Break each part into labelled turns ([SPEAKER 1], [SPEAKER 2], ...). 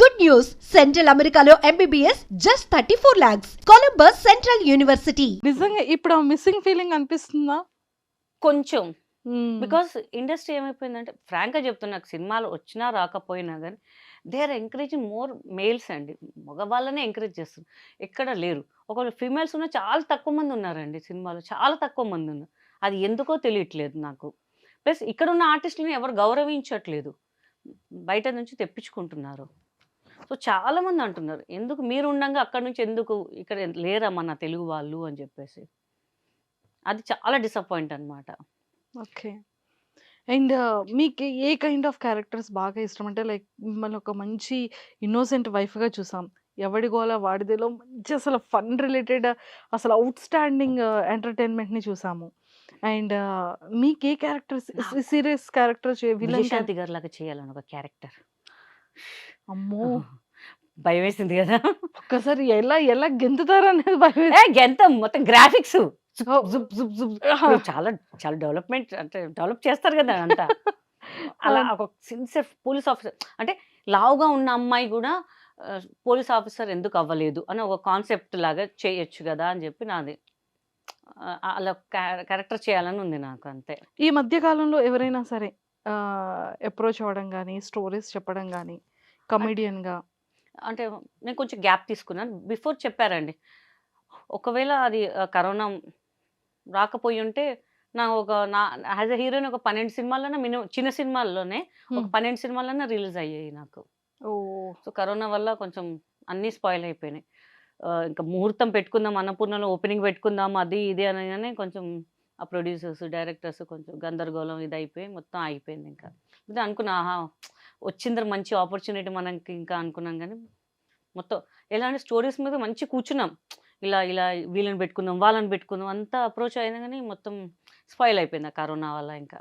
[SPEAKER 1] Good news! Central Americano MBBS just 34 lakhs. Columbus Central University.
[SPEAKER 2] నిజంగా ఇప్పుడు ఆ missing feeling అనిపిస్తుందా?
[SPEAKER 3] కొంచెం.
[SPEAKER 2] హ్మ్.
[SPEAKER 3] బికాస్ ఇండస్ట్రీ ఏమైపోయిందంటే ఫ్రాంక్‌గా చెప్తున్నా నాకు సినిమాలు వచ్చినా రాకపోయినా గానీ they are encouraging more males అండి. మగవాళ్ళనే ఎంకరేజ్ చేస్తున్నారు. ఎక్కడ లేరు. ఒకవేళ ఫీమేల్స్ ఉన్న చాలా తక్కువ మంది ఉన్నారండి సినిమాలో. చాలా తక్కువ మంది ఉన్నారు. అది ఎందుకో తెలియట్లేదు నాకు. ప్లస్ ఇక్కడున్న ఆర్టిస్ట్‌లని ఎవరు గౌరవించట్లేదు. బయట నుంచి తెప్పించుకుంటున్నారు. సో చాలా మంది అంటున్నారు. ఎందుకు మీరు ఉండంగా అక్కడి నుంచి ఎందుకు ఇక్కడ లేరా మన తెలుగు వాళ్ళు అని చెప్పేసి. అది చాలా డిసప్పాయింట్ అన్నమాట.
[SPEAKER 2] ఓకే. అండ్ మీకు ఏ కైండ్ ఆఫ్ క్యారెక్టర్స్ బాగా ఇష్టం? అంటే లైక్ మిమ్మల్ని ఒక మంచి ఇన్నోసెంట్ వైఫ్‌గా చూసాం. ఎవడి గోల వాడిదేలో మంచి అసలు ఫన్ రిలేటెడ్ అసలు ఔట్‌స్టాండింగ్ ఎంటర్‌టైన్‌మెంట్‌ని చూసాము. అండ్ మీకే characters serious characters villain
[SPEAKER 3] Vijayashanti గారిలాగా చేయాలని ఒక క్యారెక్టర్.
[SPEAKER 2] అమ్మో!
[SPEAKER 3] భయమేసింది గదా!
[SPEAKER 2] ఒక్కసారి ఎలా ఎలా గెంతుతారనేది
[SPEAKER 3] గెంతం మొత్తం గ్రాఫిక్స్.
[SPEAKER 2] ఓహ్!
[SPEAKER 3] జుప్ జుప్ జుప్.
[SPEAKER 2] ఆహా!
[SPEAKER 3] ఇప్పుడు చాలా చాలా డెవలప్‌మెంట్ అంటే డెవలప్ చేస్తారు గదా! అంతా. అలా
[SPEAKER 2] అవును.
[SPEAKER 3] ఒక సిన్సియర్ పోలీస్ ఆఫీసర్ అంటే లావుగా ఉన్న అమ్మాయి గూడా పోలీస్ ఆఫీసర్ ఎందుకు అవ్వలేదు అని ఒక కాన్సెప్ట్ లాగా చేయొచ్చు గదా! అని జెప్పి నాది. అలా క్యారెక్టర్ చేయాలని ఉంది నాకు అంతే.
[SPEAKER 2] ఈ మధ్య కాలంలో ఎవరైనా సరే అప్రోచ్ అవ్వడం గాని, స్టోరీస్ చెప్పడం గాని, కమెడియన్‌గా
[SPEAKER 3] అంటే నేను కొంచెం గ్యాప్ తీసుకున్నాను. బిఫోర్ చెప్పారండి. ఒకవేళ అది కరోనా రాకపోయుంటే నా యాస్ ఎ హీరోయిన్ ఒక 12 సినిమాలన్నా మినిమమ్ చిన్న సినిమాల్లోనే ఒక
[SPEAKER 2] హ్మ్.
[SPEAKER 3] 12 సినిమాలన్నా రిలీజ్ అయ్యాయి నాకు.
[SPEAKER 2] ఓహ్!
[SPEAKER 3] సో, కరోనా వల్ల కొంచెం అన్నీ స్పాయిల్ అయిపోయినాయి. ఇంకా ముహూర్తం పెట్టుకుందాం, అన్నపూర్ణలో ఓపెనింగ్ పెట్టుకుందాం అది ఇది అనగానే కొంచెం ఆ ప్రొడ్యూసర్స్, డైరెక్టర్స్ కొంచెం గందరగోళం ఇదయిపోయి మొత్తం ఆగిపోయింది ఇంకా. అయితే అనుకున్నా ఆహా! వచ్చిందిరా మంచి ఆపర్చునిటీ మనకి ఇంకా అనుకున్నాం గానీ, మొత్తం ఎలా అంటే స్టోరీస్ మీద మంచి కూర్చున్నాం. ఇలా ఇలా వీళ్ళని పెట్టుకుందాం, వాళ్ళని పెట్టుకుందాం అంతా అప్రోచ్ అయినా గానీ మొత్తం స్పాయిల్ అయిపోయింది ఆ కరోనా వల్ల ఇంకా.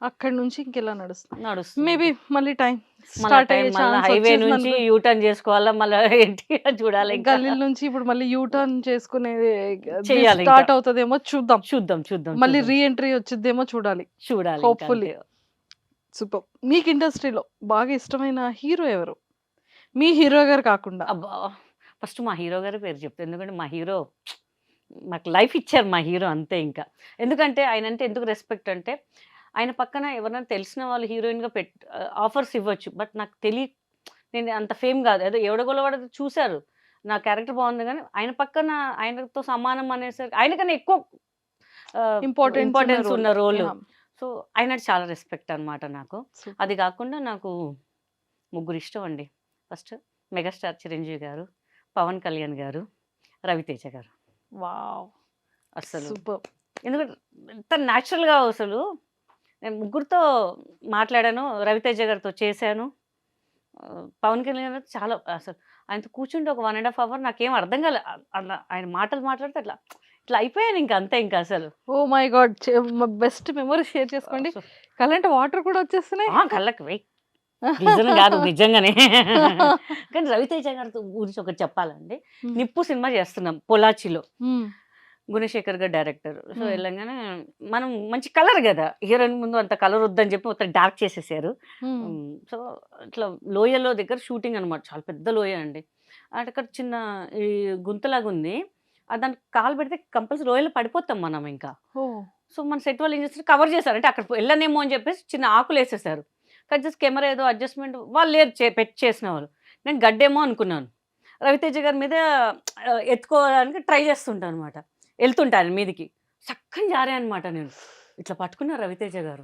[SPEAKER 2] అక్కడి నుంచి ఇంకెలా నడుస్తుంది?
[SPEAKER 3] నడుస్తుంది
[SPEAKER 2] మేబీ
[SPEAKER 3] ఇంకా.
[SPEAKER 2] మళ్ళీ టైం
[SPEAKER 3] మళ్ళా
[SPEAKER 2] స్టార్ట్
[SPEAKER 3] టైం
[SPEAKER 2] అయ్యే
[SPEAKER 3] మళ్ళా
[SPEAKER 2] ఛాన్స్
[SPEAKER 3] హైవే నుంచి
[SPEAKER 2] వచ్చేసిందనుకో.
[SPEAKER 3] యూ టర్న్ చేసుకోవాలా మళ్ళా ఏంటి చూడాలి ఇంకా.
[SPEAKER 2] గల్లీల నుంచి ఇప్పుడు మళ్ళీ యూ టర్న్ చేసుకునేది
[SPEAKER 3] చెయ్యాలి ఇంకా.
[SPEAKER 2] స్టార్ట్ అవుతదేమో చూద్దాం.
[SPEAKER 3] చూద్దాం, చూద్దాం,
[SPEAKER 2] మళ్ళీ
[SPEAKER 3] చూద్దాం.
[SPEAKER 2] రీ ఎంట్రీ వచ్చిద్దేమో చూడాలి.
[SPEAKER 3] చూడాలి ఇంక
[SPEAKER 2] హోప్‌ఫుల్లీ.
[SPEAKER 3] అంతే.
[SPEAKER 2] సూపర్. మీకు ఇండస్ట్రీలో బాగా ఇష్టమైన హీరో ఎవరు? మీ హీరో గారు కాకుండా.
[SPEAKER 3] అబ్బా! ఫస్ట్ మా హీరో గారి పేరు చెప్తా. ఎందుకంటే మా హీరో నాకు లైఫ్ ఇచ్చారు మా హీరో అంతే ఇంకా. ఎందుకంటే ఆయనంటే ఎందుకు రెస్పెక్ట్ అంటే, ఆయన పక్కన ఎవరైనా తెలిసిన వాళ్ళు హీరోయిన్‌గా ఆఫర్స్ ఇవ్వచ్చు. బట్ నాకు నేను అంత ఫేమ్ గాదు. ఏదో ఎవడో వాడు చూసారు. నా క్యారెక్టర్ బావుంది గానీ, ఆయన పక్కన ఆయనతో సమానం అనేసరికి ఆయనకన్నా ఎక్కువ ఇంపార్టెన్స్ ఉన్న రోలు.
[SPEAKER 2] యాహ్!
[SPEAKER 3] సో, ఆయనంటే చాలా రెస్పెక్ట్ అనమాట నాకు.
[SPEAKER 2] సూపర్.
[SPEAKER 3] అది కాకుండా నాకు ముగ్గురిష్టం అండి. ఫస్ట్ మెగాస్టార్ చిరంజీవి గారు, పవన్ కళ్యాణ్ గారు, రవితేజ గారు.
[SPEAKER 2] వావ్!
[SPEAKER 3] అస్సలు
[SPEAKER 2] సూపర్.
[SPEAKER 3] ఎందుకంటే ఎంత న్యాచురల్‌గా అసలు నేను ముగ్గురితో మాట్లాడాను. రవితేజ గారితో చేశాను. పవన్ కళ్యాణ్ గారితో చాలా అసలు ఆయనతో కూర్చుంటే ఒక 1 ½ అవర్ నాకేం అర్థం కాలే. అలా ఆయన మాటలు మాట్లాడితే అట్లా ఇట్లా అయిపోయాను ఇంక అంతే ఇంక అసలు.
[SPEAKER 2] Oh my God! Best memories share చేసుకోండి.
[SPEAKER 3] సో
[SPEAKER 2] కళ్ళంట వాటర్ కూడా వచ్చేస్తున్నాయి.
[SPEAKER 3] కళ్ళకి వెయ్ నిజం గాదు నిజంగానే. కానీ రవితేజ గారితో గురించి ఒకటి చెప్పాలండి.
[SPEAKER 2] హ్మ్.
[SPEAKER 3] 'నిప్పు' సినిమా చేస్తున్నాం పొల్లాచిలో.
[SPEAKER 2] హ్మ్.
[SPEAKER 3] గుణశేఖర్ గారు డైరెక్టర్. సో,
[SPEAKER 2] హ్మ్.
[SPEAKER 3] ఎళ్ళంగానే మనం మంచి కలర్ గదా! హీరోయిన్ ముందు అంత కలర్ వద్దని చెప్పి మొత్తం డార్క్ చేసేసారు.
[SPEAKER 2] హ్మ్.
[SPEAKER 3] సో, ఇట్లా లోయలో దగ్గర షూటింగ్ అనమాట. చాలా పెద్ద లోయ అండి. అక్కడ చిన్న ఈ గుంతలాగుంది. దానికి కాలు పెడితే కంపల్సరీ లోయలో పడిపోతాం మనం ఇంకా.
[SPEAKER 2] ఓహ్!
[SPEAKER 3] సో, మన సెట్ వాళ్ళు ఏం చేస్తారు కవర్ చేశారు. అంటే అక్కడ వెళ్ళనేమో అని చెప్పేసి చిన్న ఆకులేసేసారు. కానీ జస్ట్ కెమెరా ఏదో అడ్జస్ట్‌మెంట్ వాళ్ళు లేరు పెట్టి చేసిన వాళ్ళు. నేను గడ్డేమో అనుకున్నాను. రవితేజ గారి మీద ఎత్తుకోవడానికి ట్రై చేస్తుంటాననమాట. ఎళ్తుంటా ఆయన మీదికి. సక్కన జారాననమాట నేను. ఇట్లా పట్టుకున్నారు రవితేజ గారు.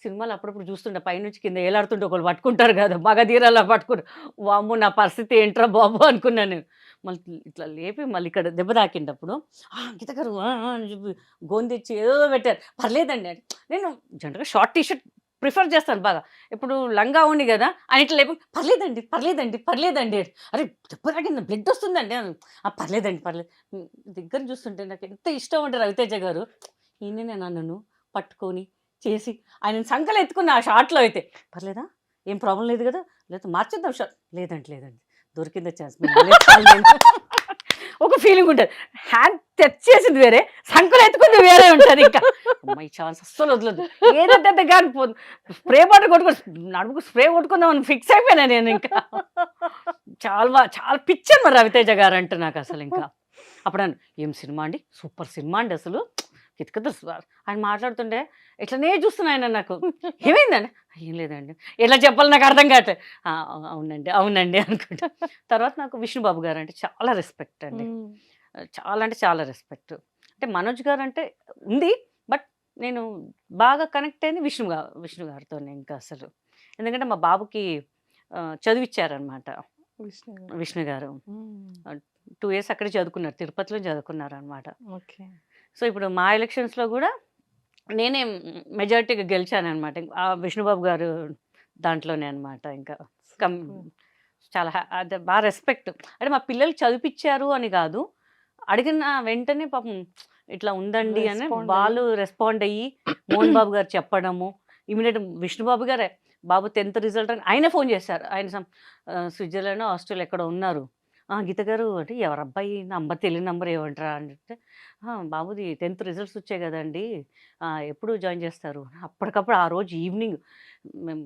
[SPEAKER 3] సినిమాలో అప్పుడప్పుడు చూస్తుంటా పైనుంచి కింద ఏలాడుతుంటే ఒకళ్ళు పట్టుకుంటారు కదా! మగధీరలా పట్టుకుని వామ్మో! నా పరిస్థితి ఏంట్రా బాబు అనుకున్నాను నేను. మళ్ళీ ఇట్లా లేపి మళ్ళీ ఇక్కడ దెబ్బ తాకిందప్పుడు గీత గారు అని చెప్పి గొంతెచ్చి ఏదేదో పెట్టారు. పర్లేదండి అంటే నేను జనరల్‌గా షార్ట్ టీ షర్ట్ ప్రిఫర్ చేస్తాను బాగా. ఇప్పుడు లంగా ఓణి గదా! ఆయన ఇట్లా లేపి పర్లేదండి, పర్లేదండి, పర్లేదండి. అరే! దెబ్బ తాకింది బ్లడ్ వస్తుందండి. పర్లేదండి, పర్లేదు. దగ్గర చూస్తుంటే నాకు ఎంత ఇష్టం అంటే రవితేజ గారు ఈయననేనా నన్ను పట్టుకొని చేసి ఆయనని సంకలో ఎత్తుకున్న ఆ షాట్‌లో అయితే. పర్లేదా? ఏం ప్రాబ్లమ్ లేదు గదా! లేతే మార్చేద్దాం లేదండి, లేదండి. దొరికిందే ఛాన్స్. ఒక ఫీలింగ్ ఉంటుంది. హ్యాండ్ తెచ్చేసింది వేరే, సంకలు ఎత్తుకుంది వేరే ఉంటుంది. ఇంకా అమ్మాయి ఛాన్స్ అస్సలు వదలదు. ఏదంటే కానీ పోదు, స్ప్రే బాటిల్ కొట్టుకొని నడుముకు స్ప్రే కొట్టుకుందామని ఫిక్స్ అయిపోయినా నేను. ఇంకా చాలా పిచ్చాను మరి రవితేజ గారు అంటే నాకు అసలు. ఇంకా అప్పుడు ఏం సినిమా అండి, సూపర్ సినిమా అండి అసలు కితకత. ఆయన మాట్లాడుతుంటే ఇట్లనే చూస్తున్నా ఆయన. నాకు ఏమైందండి, ఏం లేదండి, ఎట్లా చెప్పాలి నాకు అర్థం కావట్లేదు. అవునండి అవునండి అనుకుంటా. తర్వాత నాకు విష్ణుబాబు గారు అంటే చాలా రెస్పెక్ట్ అండి, చాలా అంటే చాలా రెస్పెక్ట్. అంటే మనోజ్ గారు అంటే ఉంది, బట్ నేను బాగా కనెక్ట్ అయింది విష్ణు గారితోనే ఇంకా అసలు. ఎందుకంటే మా బాబుకి చదివిచ్చారనమాట విష్ణు గారు. 2 years అక్కడే చదువుకున్నారు, తిరుపతిలో చదువుకున్నారు అనమాట.
[SPEAKER 2] ఓకే.
[SPEAKER 3] సో ఇప్పుడు మా ఎలక్షన్స్లో కూడా నేనే మెజారిటీగా గెలిచాను అనమాట, ఆ విష్ణుబాబు గారు దాంట్లోనే అనమాట. ఇంకా కం చాలా అదే బాగా రెస్పెక్ట్. అంటే మా పిల్లలు చదివిపించారు అని కాదు, అడిగిన వెంటనే పాపం ఇట్లా ఉందండి అని వాళ్ళు రెస్పాండ్ అయ్యి మోహన్ బాబు గారు చెప్పడము. ఇమీడియట్ విష్ణుబాబు గారే బాబు 10th రిజల్ట్ అని ఆయనే ఫోన్ చేశారు. ఆయన స్విట్జర్లాండ్ ఆస్ట్రేలియా ఎక్కడ ఉన్నారు. గీత గారు అంటే ఎవరు అబ్బాయి నంబర్ తెలియని నంబర్ ఏమంటారా అని చెప్తే, బాబుది 10th రిజల్ట్స్ వచ్చాయి కదండి, ఎప్పుడు జాయిన్ చేస్తారు. అప్పటికప్పుడు ఆ రోజు ఈవినింగ్ మేము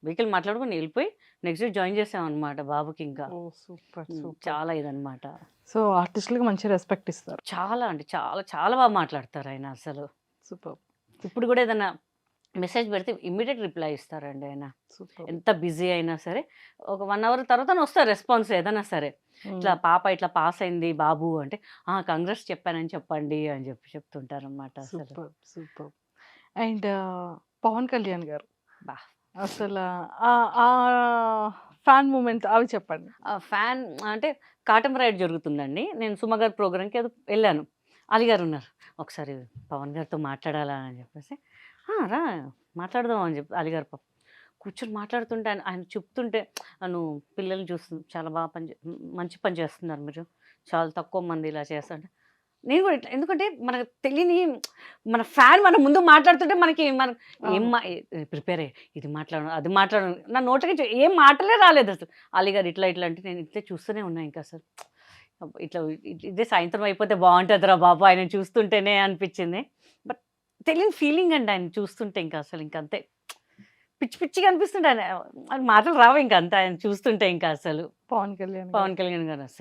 [SPEAKER 3] వెహికల్ మాట్లాడుకుని వెళ్ళిపోయి నెక్స్ట్ డే జాయిన్ చేసామన్నమాట బాబుకి. ఇంకా
[SPEAKER 2] సూపర్
[SPEAKER 3] చాలా ఇదనమాట.
[SPEAKER 2] సో ఆర్టిస్టులకి మంచి రెస్పెక్ట్ ఇస్తారు.
[SPEAKER 3] చాలా అంటే చాలా చాలా బాగా మాట్లాడతారు ఆయన అసలు.
[SPEAKER 2] సూపర్
[SPEAKER 3] ఇప్పుడు కూడా ఏదైనా మెసేజ్ పెడితే ఇమ్మీడియట్ రిప్లై ఇస్తారండి ఆయన.
[SPEAKER 2] సూపర్.
[SPEAKER 3] ఎంత బిజీ అయినా సరే ఒక 1 hour తర్వాత వస్తారు రెస్పాన్స్ ఏదైనా సరే. ఇట్లా పాప ఇట్లా పాస్ అయింది బాబు అంటే, కంగ్రెస్ చెప్పానని చెప్పండి అని చెప్తుంటారు అనమాట అసలు.
[SPEAKER 2] Super super. And Pawan Kalyan గారు
[SPEAKER 3] బా
[SPEAKER 2] అసలు ఆ ఫ్యాన్ మూమెంట్ అవి చెప్పండి.
[SPEAKER 3] ఫ్యాన్ అంటే కాటం రైడ్ జరుగుతుందండి, నేను సుమ గారి ప్రోగ్రామ్కి ఏదో వెళ్ళాను. అలీ గారు ఉన్నారు, ఒకసారి పవన్ గారితో మాట్లాడాలా అని చెప్పేసి, రా మాట్లాడదాం అని చెప్పి అలీ గారు పాపం కూర్చొని మాట్లాడుతుంటే ఆయన చెప్తుంటే, నువ్వు పిల్లల్ని చూస్తుంది చాలా బాగా మంచి పని చేస్తున్నారు మీరు, చాలా తక్కువ మంది ఇలా చేస్తుంటే నేను కూడా ఇట్లా. ఎందుకంటే మనకు తెలియని మన ఫ్యాన్ మన ముందు మాట్లాడుతుంటే మనకి ఏం ప్రిపేర్ అయ్యి ఇది మాట్లాడను అది మాట్లాడను, నా నోటికి ఏం మాటలే రాలేదు అసలు. అలీ గారు ఇట్లా ఇట్లా అంటే నేను ఇట్లా చూస్తూనే ఉన్నా. ఇంకా అసలు ఇట్లా ఇదే సాయంత్రం అయిపోతే బాగుంటుందిరా బాబు ఆయన చూస్తుంటేనే అనిపించింది. బట్ తెలియని ఫీలింగ్ అండి ఆయన చూస్తుంటే. ఇంకా అసలు ఇంకంతే పిచ్చి పిచ్చిగా అనిపిస్తుంటే ఆయన మాటలు రావు ఇంకా అంతా ఆయన చూస్తుంటే. ఇంకా అసలు
[SPEAKER 2] పవన్ కళ్యాణ్
[SPEAKER 3] పవన్ కళ్యాణ్ గారు అసలు